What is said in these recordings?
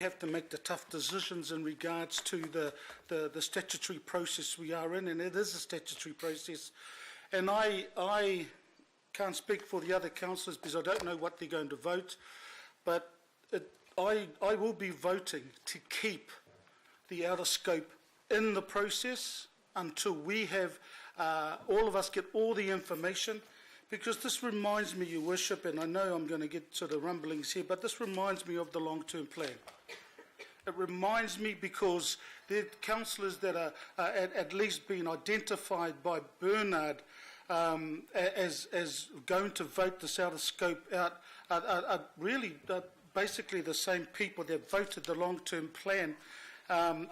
have to make the tough decisions in regards to the statutory process we are in, and it is a statutory process. And I can't speak for the other councillors because I don't know what they're going to vote, but I will be voting to keep the outer scope in the process until we have, all of us get all the information, because this reminds me, Your Worship, and I know I'm going to get to the rumblings here, but this reminds me of the long-term plan. It reminds me because there are councillors that are at least being identified by Bernard as going to vote this outer scope out are really basically the same people that voted the long-term plan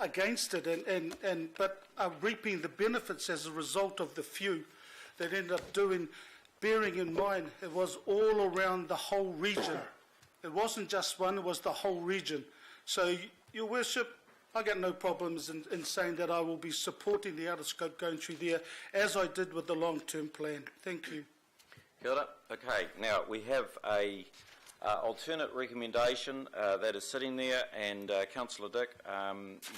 against it, but are reaping the benefits as a result of the few that ended up doing. Bearing in mind, it was all around the whole region. It wasn't just one, it was the whole region. So, Your Worship, I got no problems in saying that I will be supporting the outer scope going through there, as I did with the long-term plan. Thank you. Kia ora. Okay, now we have a alternate recommendation that is sitting there, and Councillor Dick,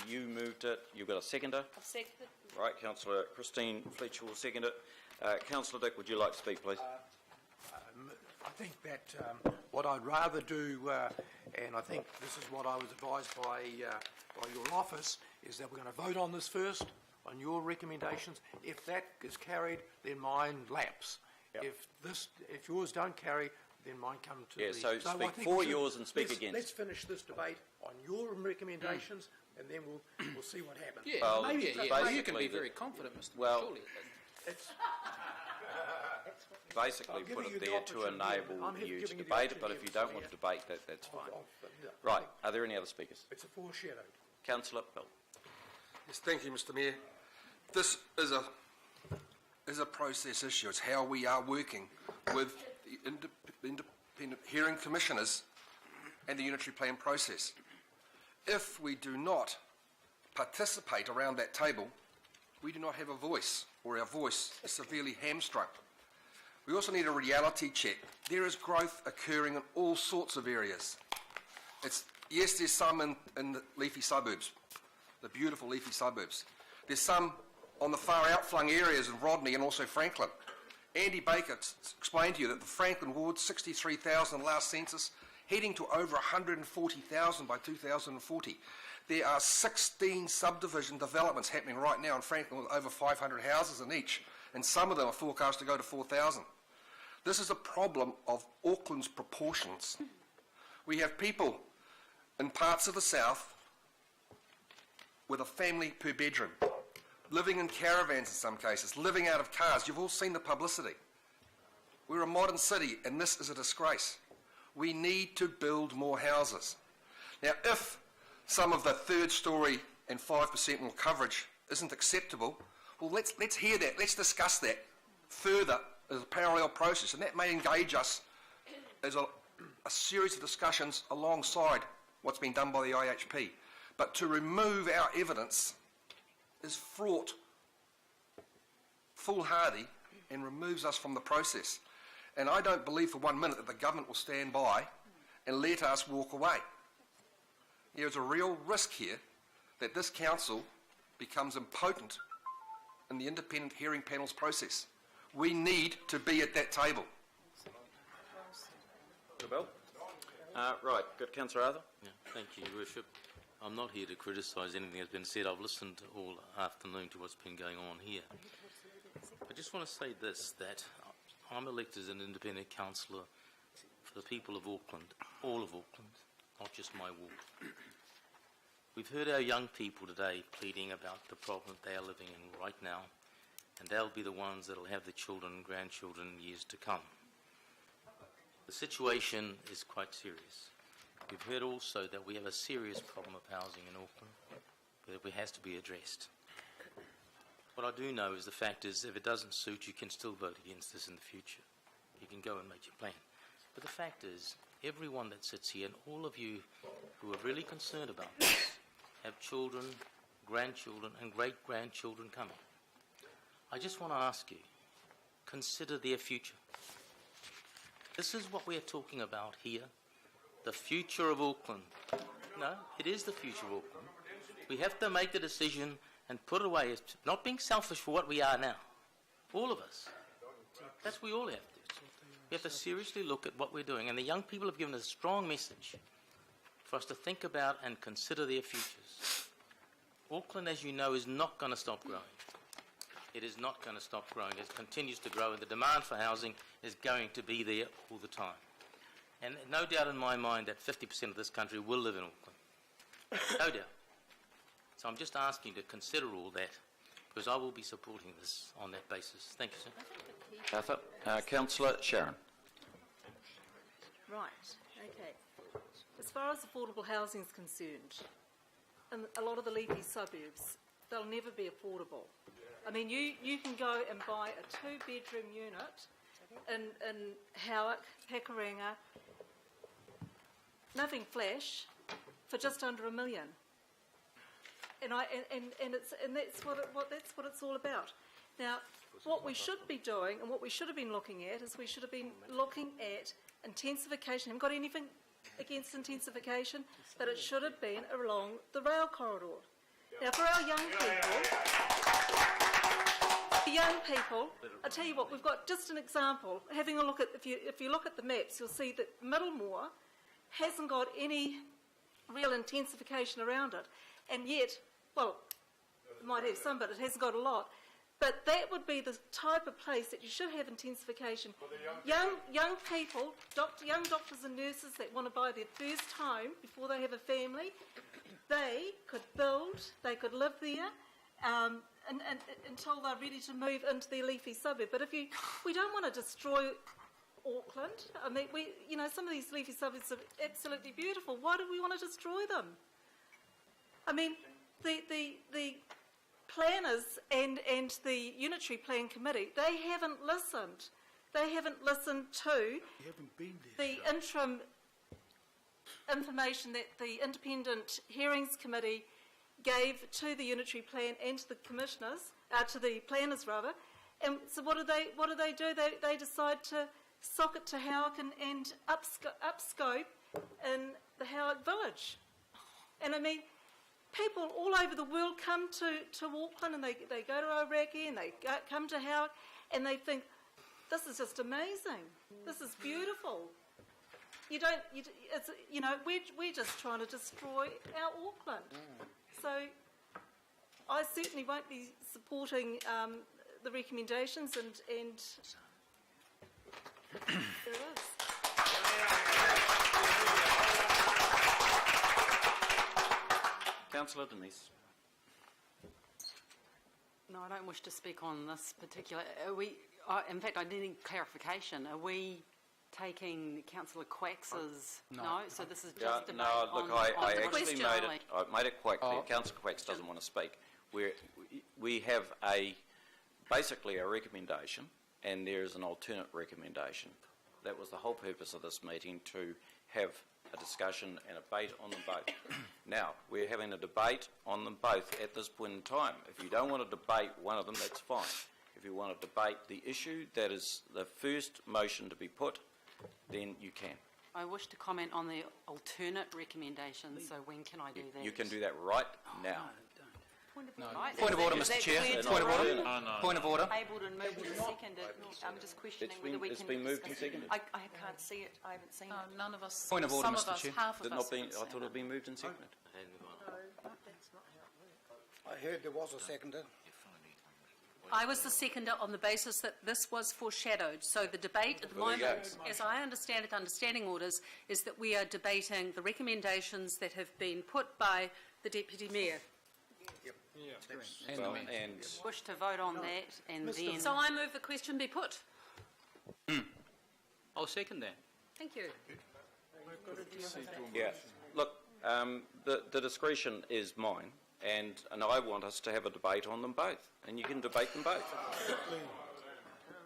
you moved it. You've got a seconder? I've seconded. Right, Councillor Christine Fletcher will second it. Councillor Dick, would you like to speak, please? I think that what I'd rather do, and I think this is what I was advised by your office, is that we're going to vote on this first, on your recommendations. If that is carried, then mine lapse. Yep. If yours don't carry, then mine come to the... So speak for yours and speak against. Let's finish this debate on your recommendations, and then we'll see what happens. Yeah, well, well, you can be very confident, Mr. Well, surely. It's basically put it there to enable you to debate it, but if you don't want to debate that, that's fine. Right, are there any other speakers? It's a foreshadowed. Councillor Bill. Yes, thank you, Mr. Mayor. This is a process issue. It's how we are working with the independent hearing commissioners and the unitary plan process. If we do not participate around that table, we do not have a voice, or our voice is severely hamstrung. We also need a reality check. There is growth occurring in all sorts of areas. Yes, there's some in the leafy suburbs, the beautiful leafy suburbs. There's some on the far outflung areas in Rodney and also Franklin. Andy Baker explained to you that the Franklin ward, 63,000 last census, heading to over 140,000 by 2040. There are 16 subdivision developments happening right now in Franklin with over 500 houses in each, and some of them are forecast to go to 4,000. This is a problem of Auckland's proportions. We have people in parts of the south with a family per bedroom, living in caravans in some cases, living out of cars. You've all seen the publicity. We're a modern city, and this is a disgrace. We need to build more houses. Now, if some of the third story and 5% more coverage isn't acceptable, well, let's hear that. Let's discuss that further as a parallel process, and that may engage us as a series of discussions alongside what's been done by the IHP. But to remove our evidence is fraught, foolhardy, and removes us from the process. And I don't believe for 1 minute that the government will stand by and let us walk away. There's a real risk here that this council becomes impotent in the independent hearing panel's process. We need to be at that table. Bill? Right, good. Councillor Arthur? Yeah, thank you, Your Worship. I'm not here to criticise anything that's been said. I've listened all afternoon to what's been going on here. I just want to say this, that I'm elected as an independent councillor for the people of Auckland, all of Auckland, not just my ward. We've heard our young people today pleading about the problem they are living in right now, and they'll be the ones that will have the children and grandchildren in years to come. The situation is quite serious. We've heard also that we have a serious problem of housing in Auckland that has to be addressed. What I do know is the fact is if it doesn't suit, you can still vote against this in the future. You can go and make your plan. But the fact is, everyone that sits here and all of you who are really concerned about this have children, grandchildren and great-grandchildren coming. I just want to ask you, consider their future. This is what we are talking about here, the future of Auckland. No, it is the future of Auckland. We have to make the decision and put it away as not being selfish for what we are now. All of us. That's what we all have to. We have to seriously look at what we're doing. And the young people have given us a strong message for us to think about and consider their futures. Auckland, as you know, is not going to stop growing. It is not going to stop growing. It continues to grow, and the demand for housing is going to be there all the time. And no doubt in my mind that 50% of this country will live in Auckland. No doubt. So I'm just asking you to consider all that, because I will be supporting this on that basis. Thank you, sir. Perfect. Councillor Sharon. Right, okay. As far as affordable housing is concerned, in a lot of the leafy suburbs, they'll never be affordable. I mean, you can go and buy a 2-bedroom unit in Howick, Pakuranga, nothing flash, for just under $1 million. And that's what it's all about. Now, what we should be doing and what we should have been looking at is we should have been looking at intensification. I haven't got anything against intensification, but it should have been along the rail corridor. Now, for our young people, I'll tell you what, we've got just an example. Having a look at, if you look at the maps, you'll see that Middlemore hasn't got any real intensification around it. And yet, well, it might have some, but it hasn't got a lot. But that would be the type of place that you should have intensification. Young people, young doctors and nurses that want to buy their first home before they have a family, they could build, they could live there until they're ready to move into their leafy suburb. But we don't want to destroy Auckland. I mean, some of these leafy suburbs are absolutely beautiful. Why do we want to destroy them? I mean, the planners and the Unitary Plan Committee, they haven't listened. They haven't listened to the interim information that the Independent Hearings Committee gave to the Unitary Plan and to the commissioners, to the planners rather. And so what do they do? They decide to sock it to Howick and upscope in the Howick village. And I mean, people all over the world come to Auckland, and they go to Aoraki and they come to Howick, and they think, this is just amazing. This is beautiful. We're just trying to destroy our Auckland. So I certainly won't be supporting the recommendations, and there it is. Councillor Denise. No, I don't wish to speak on this particular. In fact, I need clarification. Are we taking Councillor Quacks's? No. So this is just debate no, look, I actually made it quite clear. Councillor Quacks doesn't want to speak. We have basically a recommendation, and there is an alternate recommendation. That was the whole purpose of this meeting, to have a discussion and a debate on them both. Now, we're having a debate on them both at this point in time. If you don't want to debate one of them, that's fine. If you want to debate the issue that is the first motion to be put, then you can. I wish to comment on the alternate recommendations, so when can I do that? You can do that right now. Point of order, Mr. Chair. Point of order. Point of order. Tabled and moved and seconded. I'm just questioning whether we can. It's been moved and seconded. I can't see it. I haven't seen it. None of us. Point of order, Mr. Mr. Chair. Half of us. I thought it had been moved and seconded. I heard there was a seconder. I was the seconder on the basis that this was foreshadowed. So the debate at the moment, as I understand it, under standing orders, is that we are debating the recommendations that have been put by the Deputy Mayor. And Wish to vote on that, and then. So I move the question be put. I'll second that. Thank you. yeah, look, the discretion is mine, and I want us to have a debate on them both, and you can debate them both.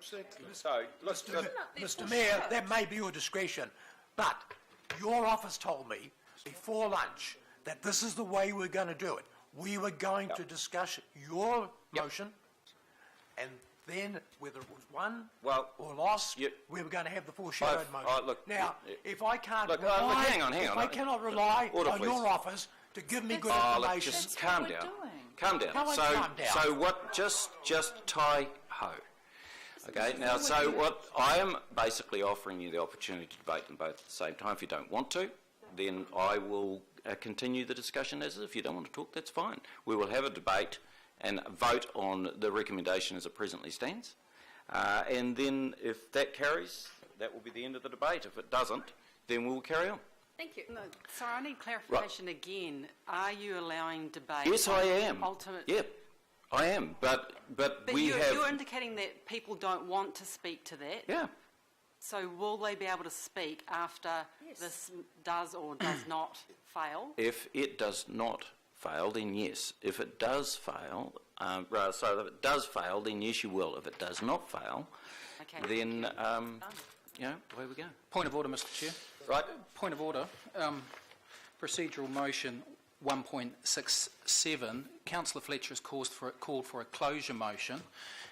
So, look, Mr. Mayor, that may be your discretion, but your office told me before lunch that this is the way we're going to do it. We were going to discuss your motion, and then whether it was won Well, or lost, we were going to have the foreshadowed motion. look, now, if I can't look, rely, hang on. if I cannot rely Order, on please. your office to give me good Look, information, just calm down. Calm down. How I So, calm down? so what? Just tie ho. Okay. Now, so what I am basically offering you the opportunity to debate them both at the same time. If you don't want to, then I will continue the discussion as if you don't want to talk. That's fine. We will have a debate and vote on the recommendation as it presently stands, and then if that carries, that will be the end of the debate. If it doesn't, then we will carry on. Thank you. No, sorry, I need clarification again. Are you allowing debate? Yes, I am. Ultimate. Yep, I am. But you're indicating that people don't want to speak to that. Yeah. So will they be able to speak after this does or does not fail? If it does not fail, then yes. If it does fail, if it does fail, then yes, you will. If it does not fail, then away we go. Point of order, Mr. Chair. Right. Point of order. Procedural motion 1.67. Councillor Fletcher has called for a closure motion.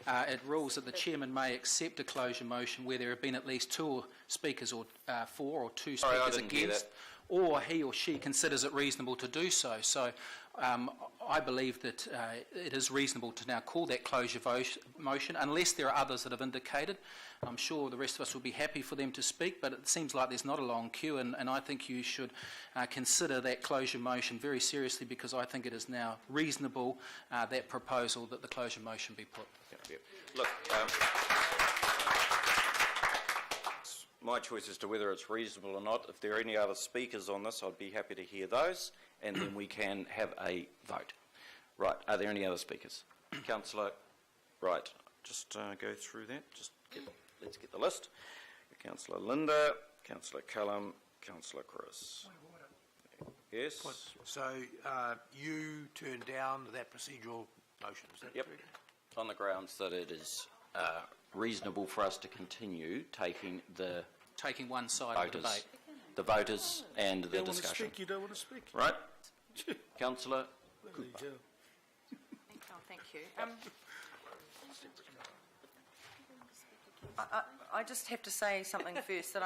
It rules that the chairman may accept a closure motion where there have been at least two speakers or for or two speakers against, or he or she considers it reasonable to do so. So I believe that it is reasonable to now call that closure motion, unless there are others that have indicated. I'm sure the rest of us will be happy for them to speak, but it seems like there's not a long queue, and I think you should consider that closure motion very seriously, because I think it is now reasonable, that proposal that the closure motion be put. Yep. Look, my choice as to whether it's reasonable or not. If there are any other speakers on this, I'd be happy to hear those, and then we can have a vote. Right, are there any other speakers? Councillor, right, just go through that. Let's get the list. Councillor Linda, Councillor Callum, Councillor Chris. Yes? So you turned down that procedural motion, is that true? On the grounds that it is reasonable for us to continue taking one side of the debate. The voters and the discussion. You don't want to speak. Right? Councillor Cooper. Thank you. I just have to say something first, that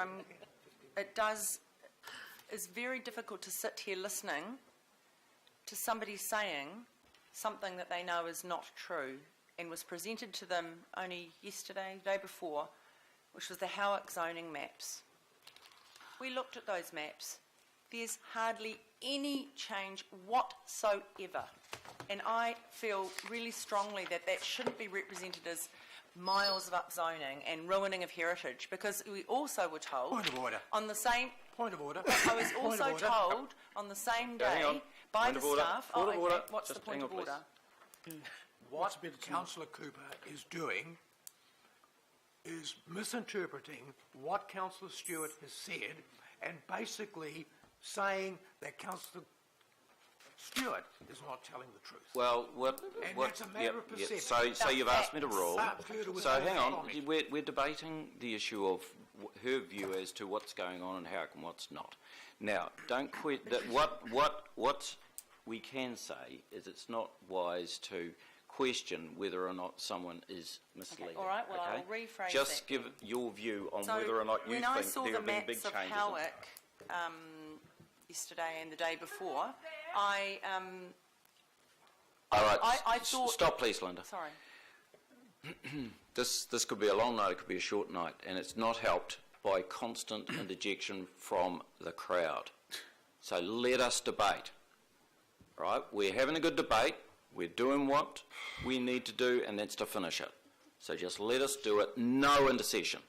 it's very difficult to sit here listening to somebody saying something that they know is not true and was presented to them only yesterday, the day before, which was the Howick zoning maps. We looked at those maps. There's hardly any change whatsoever. And I feel really strongly that that shouldn't be represented as miles of upzoning and ruining of heritage, because we also were told... Point of order. On the same... Point of order. I was also told on the same day by the staff... What's the point of order? What Councillor Cooper is doing is misinterpreting what Councillor Stewart has said, and basically saying that Councillor Stewart is not telling the truth. Well, that's a matter of perception. So you've asked me to rule. So hang on, we're debating the issue of her view as to what's going on in Howick and what's not. Now, don't quit that. What we can say is it's not wise to question whether or not someone is misleading. Okay, all right, well, I'll rephrase Just give your view on whether or not you think there have been big changes. When I saw the maps of Howick yesterday and the day before, I thought... Stop, please, Linda. Sorry. This could be a long night, it could be a short night, and it's not helped by constant interjection from the crowd. So let us debate. Right? We're having a good debate. We're doing what we need to do, and that's to finish it. So just let us do it. No intercession.